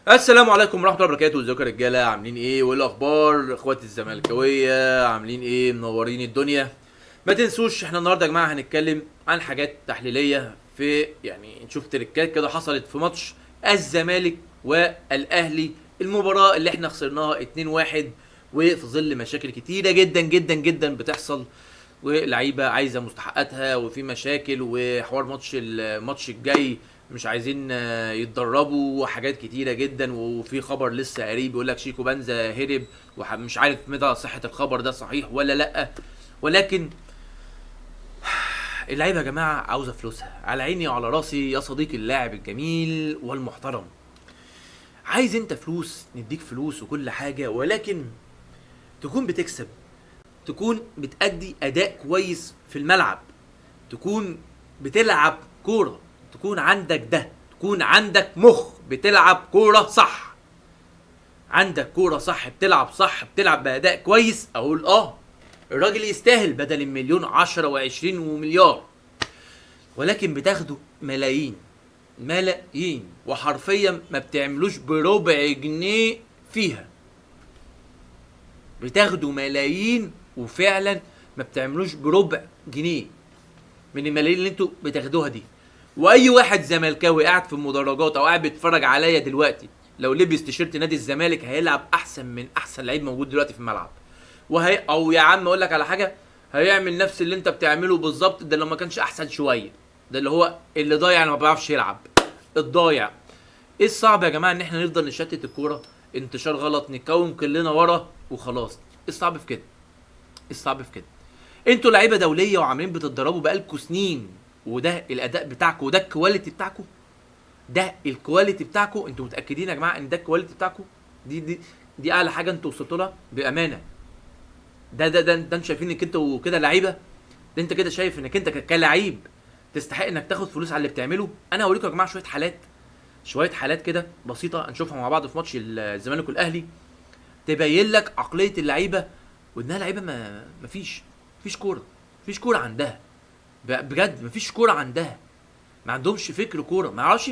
السلام عليكم ورحمه الله وبركاته. ازيكم يا رجاله؟ عاملين ايه؟ وايه الاخبار؟ اخواتي الزملكاويه عاملين ايه؟ منورين الدنيا. ما تنسوش احنا النهارده يا جماعه هنتكلم عن حاجات تحليليه، في يعني نشوف تريكات كده حصلت في ماتش الزمالك والاهلي، المباراه اللي احنا خسرناها 2-1 وفي ظل مشاكل كتيره جدا جدا جدا بتحصل، ولعيبه عايزه مستحقاتها، وفي مشاكل، وحوار الماتش الجاي مش عايزين يتدربوا، وحاجات كتيره جدا. وفي خبر لسه قريب بيقول لك شيكو بنزا هرب، ومش عارف مدى صحه الخبر ده صحيح ولا لا. ولكن اللعيبه يا جماعه عاوزه فلوسها، على عيني وعلى راسي يا صديقي اللاعب الجميل والمحترم. عايز انت فلوس نديك فلوس وكل حاجه، ولكن تكون بتكسب، تكون بتأدي أداء كويس في الملعب، تكون بتلعب كورة، تكون عندك ده، تكون عندك مخ بتلعب كورة صح، عندك كورة صح، بتلعب صح، بتلعب بأداء كويس، أقول الراجل يستاهل بدل المليون 10 و20 ومليار. ولكن بتاخده ملايين ملايين، وحرفيا ما بتعملوش بربع جنيه فيها. بتاخدوا ملايين وفعلا ما بتعملوش بربع جنيه من الملايين اللي انتوا بتاخدوها دي. واي واحد زملكاوي قاعد في المدرجات او قاعد بيتفرج عليا دلوقتي لو لبس تيشيرت نادي الزمالك هيلعب احسن من احسن لعيب موجود دلوقتي في الملعب. او يا عم اقول لك على حاجه، هيعمل نفس اللي انت بتعمله بالظبط، ده لو ما كانش احسن شويه. ده اللي هو اللي ضايع، اللي ما بيعرفش يلعب، الضايع. ايه الصعب يا جماعه ان احنا نفضل نشتت الكوره انتشار غلط، نكون كلنا ورا وخلاص؟ ايه الصعب في كده؟ ايه الصعب في كده؟ انتوا لعيبه دوليه وعاملين بتتدربوا بقالكوا سنين، وده الاداء بتاعكم وده الكواليتي بتاعكم، ده الكواليتي بتاعكم. انتوا متاكدين يا جماعه ان ده الكواليتي بتاعكم؟ دي اعلى حاجه انتوا وصلتوا لها بامانه؟ ده انتوا شايفين انك انتوا كده لعيبه؟ ده انت كده شايف انك انت كلاعب تستحق انك تاخد فلوس على اللي بتعمله؟ انا هوريكم يا جماعه شويه حالات كده بسيطه نشوفها مع بعض في ماتش الزمالك والاهلي، تبين لك عقليه اللعيبه، وانها لعيبه مفيش كوره، مفيش كوره عندها، بجد مفيش كوره عندها، ما عندهمش فكر كوره، ما يعرفش،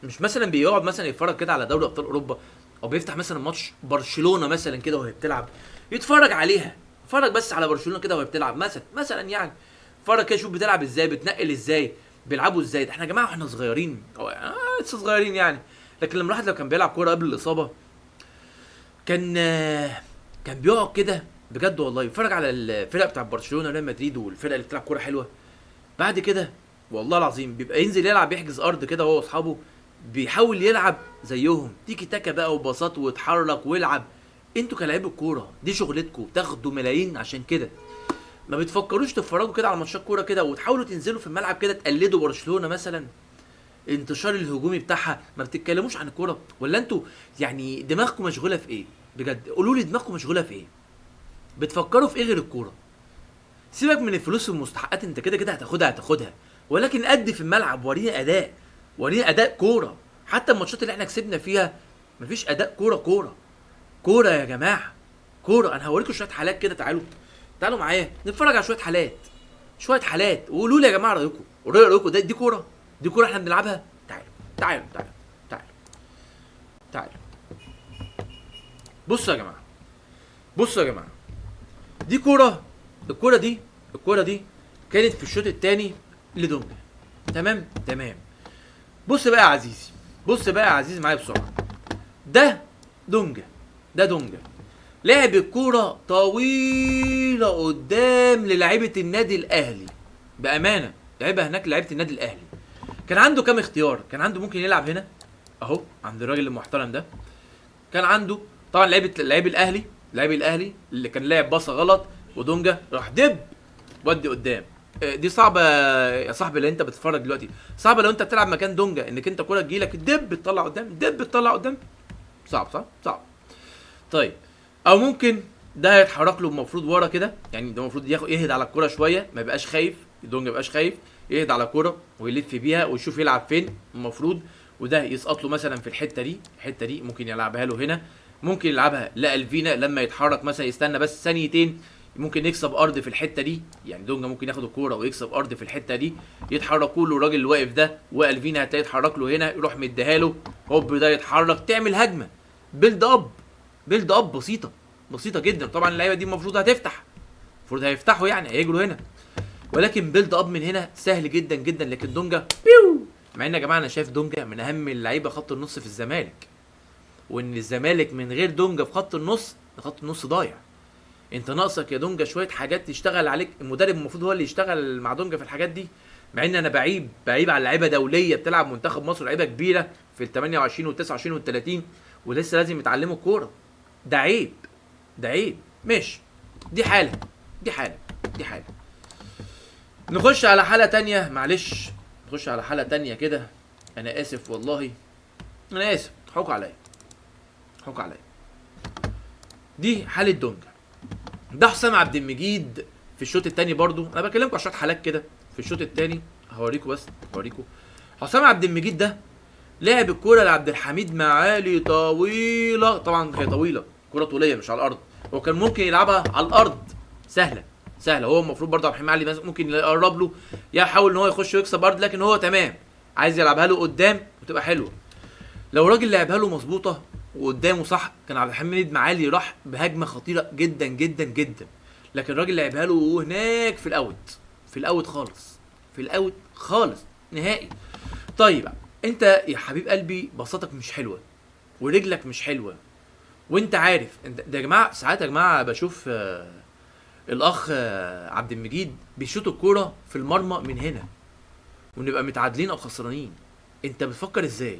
مش مثلا بيقعد مثلا يتفرج كده على دوري ابطال اوروبا، او بيفتح مثلا ماتش برشلونه مثلا كده وهي بتلعب يتفرج عليها، اتفرج بس على برشلونه كده وهي بتلعب مثلا يعني، اتفرج كده شوف بتلعب ازاي، بتنقل ازاي، بيلعبوا ازاي. ده احنا يا جماعه واحنا صغيرين لسه صغيرين يعني، لكن لما الواحد لو كان بيلعب كوره قبل الاصابه كان كان بيقعد كده بجد والله يتفرج على الفرق بتاع برشلونه وريال مدريد والفرق اللي بتلعب كوره حلوه. بعد كده والله العظيم بيبقى ينزل يلعب، يحجز ارض كده هو واصحابه، بيحاول يلعب زيهم، تيكي تاكا بقى وبساط واتحرك والعب. انتوا كلاعيبه الكوره دي شغلتكم، بتاخدوا ملايين عشان كده. ما بتفكروش تتفرجوا كده على ماتشات كوره كده وتحاولوا تنزلوا في الملعب كده تقلدوا برشلونه مثلا، انتشار الهجومي بتاعها؟ ما بتتكلموش عن الكوره؟ ولا انتوا يعني دماغكم مشغوله في ايه؟ بجد قولوا لي دماغكم مشغوله في ايه؟ بتفكروا في ايه غير الكوره؟ سيبك من الفلوس والمستحقات، انت كده كده هتاخدها، ولكن ادي في الملعب، وريني اداء، وريني اداء كوره. حتى الماتشات اللي احنا كسبنا فيها مفيش اداء كوره يا جماعه، كوره. انا هوريكم شويه حالات كده، تعالوا معايا نتفرج على شويه حالات وقولوا لي يا جماعه رايكم دي كوره؟ دي كوره احنا بنلعبها؟ تعالوا تعالوا. بصوا يا جماعه، دي كوره. الكوره دي كانت في الشوط الثاني لدونجا. تمام. بص بقى يا عزيزي معايا بسرعه. ده دونجا لعب الكوره طويله قدام للاعيبه النادي الاهلي، بامانه لعبها هناك لعيبه النادي الاهلي. كان عنده كام اختيار؟ كان عنده ممكن يلعب هنا اهو عند الراجل المحترم ده، كان عنده طبعا لعيب الاهلي اللي كان لاعب باصه غلط، ودونجا راح ودي قدام. دي صعبه يا صاحبي اللي انت بتتفرج دلوقتي، صعبه لو انت بتلعب مكان دونجا انك انت كوره تجيلك تطلع قدام. صعب. طيب، او ممكن ده هيتحرك له المفروض ورا كده، يعني ده المفروض يهد على الكوره شويه، ما يبقاش خايف، دونجا ما يبقاش خايف، يهد على الكوره ويلف بيها ويشوف يلعب فين المفروض، وده يسقط له مثلا في الحته دي ممكن يلعبها له هنا، ممكن يلعبها لالفينا لما يتحرك مثلا، يستنى بس ثانيتين ممكن يكسب ارض في الحته دي، يعني دونجا ممكن ياخد الكوره ويكسب ارض في الحته دي، يتحركوا له الراجل اللي واقف ده، والفينا هتلاقيه يتحرك له هنا، يروح مديها له، هوب ده يتحرك، تعمل هجمه بيلد اب. بيلد اب بسيطه، بسيطه جدا. طبعا اللعيبه دي المفروض هتفتح، المفروض هيفتحوا يعني هيجروا هنا، ولكن بيلد اب من هنا سهل جدا جدا. لكن دونجا بيو، مع ان يا جماعه انا شايف دونجا من اهم اللعيبه خط النص في الزمالك، وان الزمالك من غير دونجا في خط النص، خط النص ضايع. انت ناقصك يا دونجا شويه حاجات تشتغل عليك، المدرب المفروض هو اللي يشتغل مع دونجا في الحاجات دي. مع ان انا بعيب على لعيبه دوليه بتلعب منتخب مصر، لعيبه كبيره في ال 28 وال 29 وال 30 ولسه لازم يتعلموا الكوره. ده عيب، ده عيب. ماشي، دي حاله، دي حاله، دي حاله. نخش على حاله تانية، معلش نخش على حاله تانية كده. انا اسف والله، انا اسف، حقوا عليا، حقوا عليا. دي حاله دونجا. ده حسام عبد المجيد في الشوط الثاني برضو. انا بكلمكم على شويه حالات كده في الشوط الثاني، هوريكم بس هوريكم. حسام عبد المجيد ده لعب الكوره لعبد الحميد معالي طويله، طبعا هي طويله، كوره طوليه مش على الارض، هو كان ممكن يلعبها على الارض سهله سهله. هو المفروض برضه عبد الحميد معالي ممكن يقرب له، يحاول ان هو يخش ويكسب ارض، لكن هو تمام عايز يلعبها له قدام وتبقى حلوه. لو راجل لعبها له مظبوطه وقدامه صح، كان عبد الحميد معالي راح بهجمه خطيره جدا جدا جدا. لكن الراجل لعبها له هناك في الاوت، في الاوت خالص، في الاوت خالص نهائي. طيب انت يا حبيب قلبي بساطتك مش حلوه ورجلك مش حلوه، وانت عارف انت ده. يا جماعه ساعات يا جماعه بشوف الاخ عبد المجيد بيشوط الكوره في المرمى من هنا ونبقى متعادلين او خسرانين. انت بتفكر ازاي؟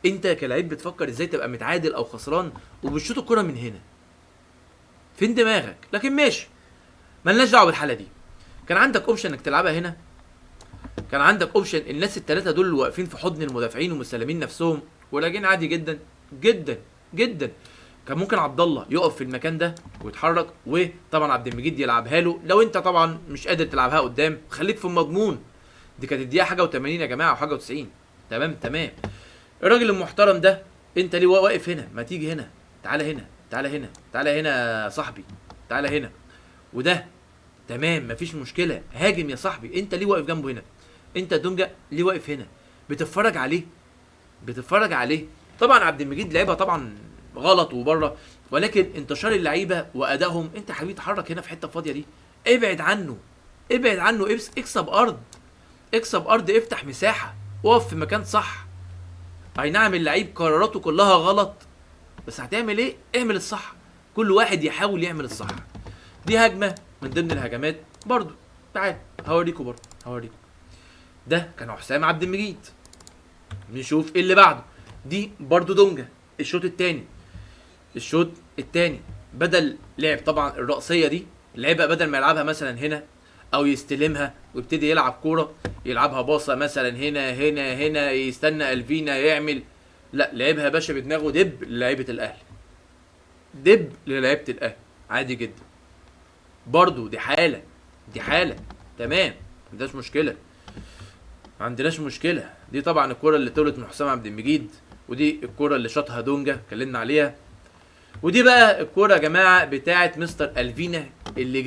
انت كلاعب بتفكر ازاي تبقى متعادل او خسران وبتشوط الكوره من هنا؟ فين دماغك؟ لكن ماشي، مالناش دعوه بالحاله دي. كان عندك اوبشن انك تلعبها هنا، كان عندك اوبشن الناس الثلاثه دول اللي واقفين في حضن المدافعين ومسلمين نفسهم وراجعين عادي جدا جدا جدا. كان ممكن عبد الله يقف في المكان ده ويتحرك، وطبعا عبد المجيد يلعبها له. لو انت طبعا مش قادر تلعبها قدام خليك في المضمون. دي كانت الدقيقه حاجه و80 يا جماعه وحاجه و90. تمام تمام. الراجل المحترم ده انت ليه واقف هنا؟ ما تيجي هنا، تعالى هنا، تعالى هنا، تعالى هنا يا صاحبي، تعالى هنا. وده تمام مفيش مشكله، هاجم يا صاحبي. انت ليه واقف جنبه هنا؟ انت دونجا ليه واقف هنا؟ بتتفرج عليه، بتتفرج عليه. طبعا عبد المجيد لعبها طبعا غلط وبره، ولكن انتشار اللعيبه وادائهم، انت يا حبيبي اتحرك هنا في حته فاضيه دي، ابعد عنه، ابعد عنه، اكسب ارض، اكسب ارض، افتح مساحه، اقف في مكان صح. اي نعم اللعيب قراراته كلها غلط، بس هتعمل ايه؟ اعمل الصح، كل واحد يحاول يعمل الصح. دي هجمه من ضمن الهجمات برضو. تعال هوريكم برضو، هوريكم. ده كان حسام عبد المجيد. نشوف ايه اللي بعده. دي برضو دونجا الشوط الثاني. الشوط الثاني بدل لعب طبعا الرأسيه دي، لعبها بدل ما يلعبها مثلا هنا او يستلمها ويبتدي يلعب كوره، يلعبها باصه مثلا هنا يستنى الفينا يعمل، لا لعبها يا باشا بدماغه دب للعيبه الاهلي، دب للعيبه الاهلي عادي جدا. برضو دي حاله، دي حاله تمام، ما عندناش مشكله، ما عندناش مشكله. دي طبعا الكوره اللي طولت من حسام عبد المجيد، ودي الكوره اللي شاطها دونجا اتكلمنا عليها. ودي بقى الكوره يا جماعه بتاعه مستر الفينا اللي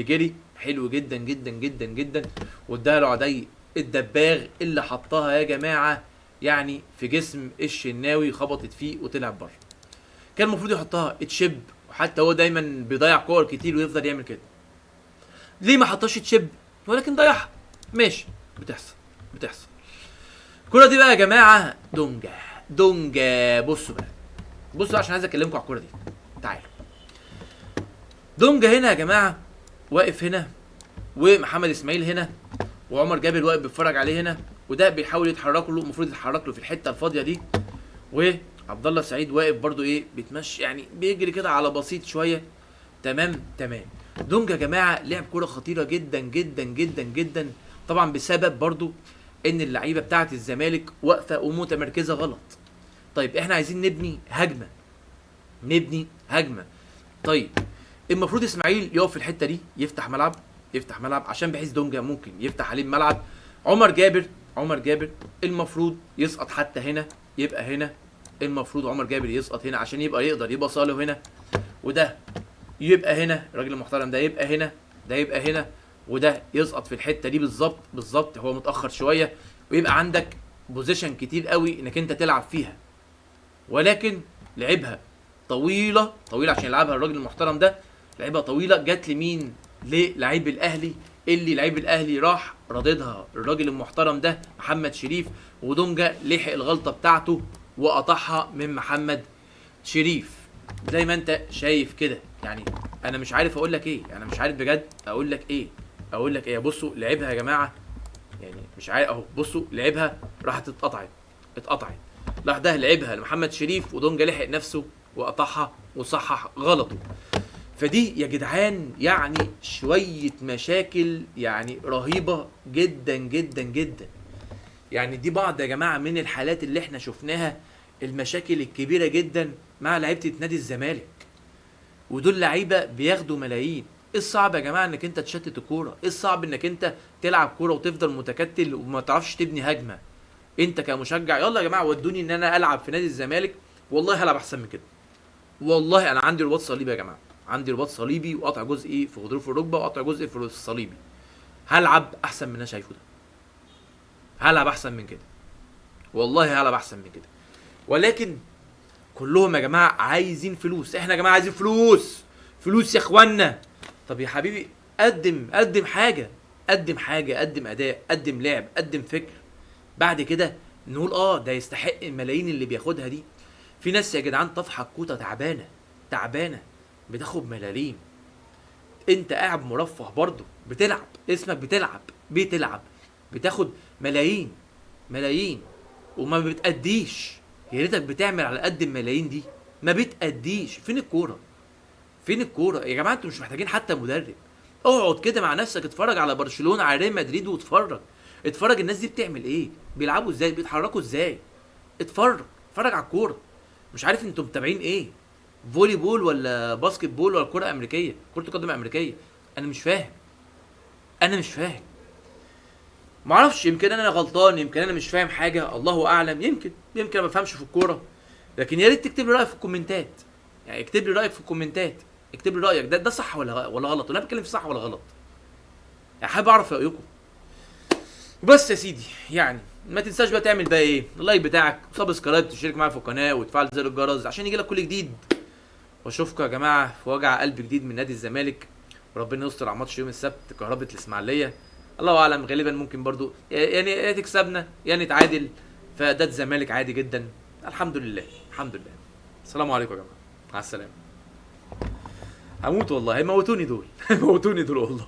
جري حلو جدا جدا جدا جدا، واداها له عدي الدباغ اللي حطها يا جماعه يعني في جسم الشناوي، خبطت فيه وطلع بره. كان المفروض يحطها تشيب، وحتى هو دايما بيضيع كور كتير ويفضل يعمل كده. ليه ما حطاش تشيب؟ ولكن ضيعها. ماشي، بتحصل بتحصل. الكوره دي بقى يا جماعه دونجا. بصوا بقى، بصوا عشان عايز اكلمكم على الكوره دي. تعالوا. دونجا هنا يا جماعه واقف هنا، ومحمد اسماعيل هنا، وعمر جابر واقف بيتفرج عليه هنا، وده بيحاول يتحرك له، المفروض يتحرك له في الحته الفاضيه دي، وعبد الله سعيد واقف برده ايه بيتمشي يعني بيجري كده على بسيط شويه. تمام تمام. دونجا يا جماعه لعب كوره خطيره جدا جدا جدا جدا، طبعا بسبب برده ان اللعيبه بتاعه الزمالك واقفه ومتمركزه غلط. طيب احنا عايزين نبني هجمه، طيب المفروض اسماعيل يقف في الحته دي، يفتح ملعب عشان بحيث دونجا ممكن يفتح عليه الملعب. عمر جابر المفروض يسقط حتى هنا، يبقى هنا المفروض عمر جابر يسقط هنا عشان يبقى يقدر يبقى صاله هنا، وده يبقى هنا الراجل المحترم ده يبقى هنا، ده يبقى هنا، وده يسقط في الحته دي بالظبط بالظبط، هو متاخر شويه، ويبقى عندك بوزيشن كتير قوي انك انت تلعب فيها. ولكن لعبها طويله طويله عشان يلعبها الراجل المحترم ده، لعبها طويله جت لمين؟ للعيب الاهلي، اللي لعيب الاهلي راح رددها الراجل المحترم ده محمد شريف، ودونجا لحق الغلطه بتاعته وقطعها من محمد شريف زي ما انت شايف كده. يعني انا مش عارف اقول لك ايه، انا مش عارف بجد اقول لك ايه، اقول لك ايه. بصوا لعبها يا جماعه، يعني مش عارف اهو، بصوا لعبها راحت اتقطعت. راح ده لعبها لمحمد شريف ودونجا لحق نفسه وقطعها وصحح غلطه. فدي يا جدعان يعني شويه مشاكل يعني رهيبه جدا جدا جدا. يعني دي بعض يا جماعه من الحالات اللي احنا شفناها، المشاكل الكبيره جدا مع لعيبه نادي الزمالك، ودول لعيبه بياخدوا ملايين. ايه الصعب يا جماعه انك انت تشتت الكوره؟ ايه الصعب انك انت تلعب كوره وتفضل متكتل وما تعرفش تبني هجمه؟ انت كمشجع يلا يا جماعه ودوني ان انا العب في نادي الزمالك، والله هلعب احسن من كده. والله انا عندي رباط صليبي يا جماعه، عندي رباط صليبي وقطع جزئي في غضروف الركبه وقطع جزئي في الصليبي، هلعب احسن من اللي انا شايفه ده، هلعب احسن من كده، والله هلعب احسن من كده. ولكن كلهم يا جماعه عايزين فلوس، احنا يا جماعه عايزين فلوس، فلوس يا اخوانا. طب يا حبيبي قدم حاجه، قدم حاجه، قدم اداء، قدم لعب، قدم فكر، بعد كده نقول ده يستحق الملايين اللي بياخدها دي. في ناس يا جدعان طفحه كوته تعبانه بتاخد ملاليم، انت قاعد مرفه برضه بتلعب، اسمك بتلعب بتاخد ملايين وما بتأديش. يا ريتك بتعمل على قد الملايين دي، ما بتأديش. فين الكوره؟ فين الكوره يا جماعه؟ انتوا مش محتاجين حتى مدرب، اقعد كده مع نفسك، اتفرج على برشلونه، على ريال مدريد، اتفرج الناس دي بتعمل ايه، بيلعبوا ازاي، بيتحركوا ازاي. اتفرج على الكوره. مش عارف انتوا متابعين ايه، فولي بول ولا باسكت بول ولا كره امريكيه، كره قدم امريكيه؟ انا مش فاهم. معرفش، يمكن انا غلطان، يمكن انا مش فاهم حاجه، الله اعلم، يمكن انا ما بفهمش في الكوره. لكن يا ريت تكتب لي رايك في الكومنتات، يعني اكتب لي رايك في الكومنتات، اكتب لي رايك ده صح ولا غلط، ولا بتكلم في صح ولا غلط، يعني حابب اعرف رايكم. وبس يا سيدي، يعني ما تنساش بقى تعمل بقى ايه، اللايك بتاعك وسبسكرايب، تشترك معايا في القناه وتفعل زر الجرس عشان يجيلك كل جديد. واشوفكم يا جماعه في وجع قلب جديد من نادي الزمالك، وربنا يستر على ماتش يوم السبت كهربة الاسماعيليه. الله اعلم، غالبا ممكن برضو يعني يا تكسبنا يا نتعادل، فده الزمالك عادي جدا. الحمد لله. السلام عليكم يا جماعه، مع السلامه. هموت والله، هيموتوني دول هيموتوني دول والله.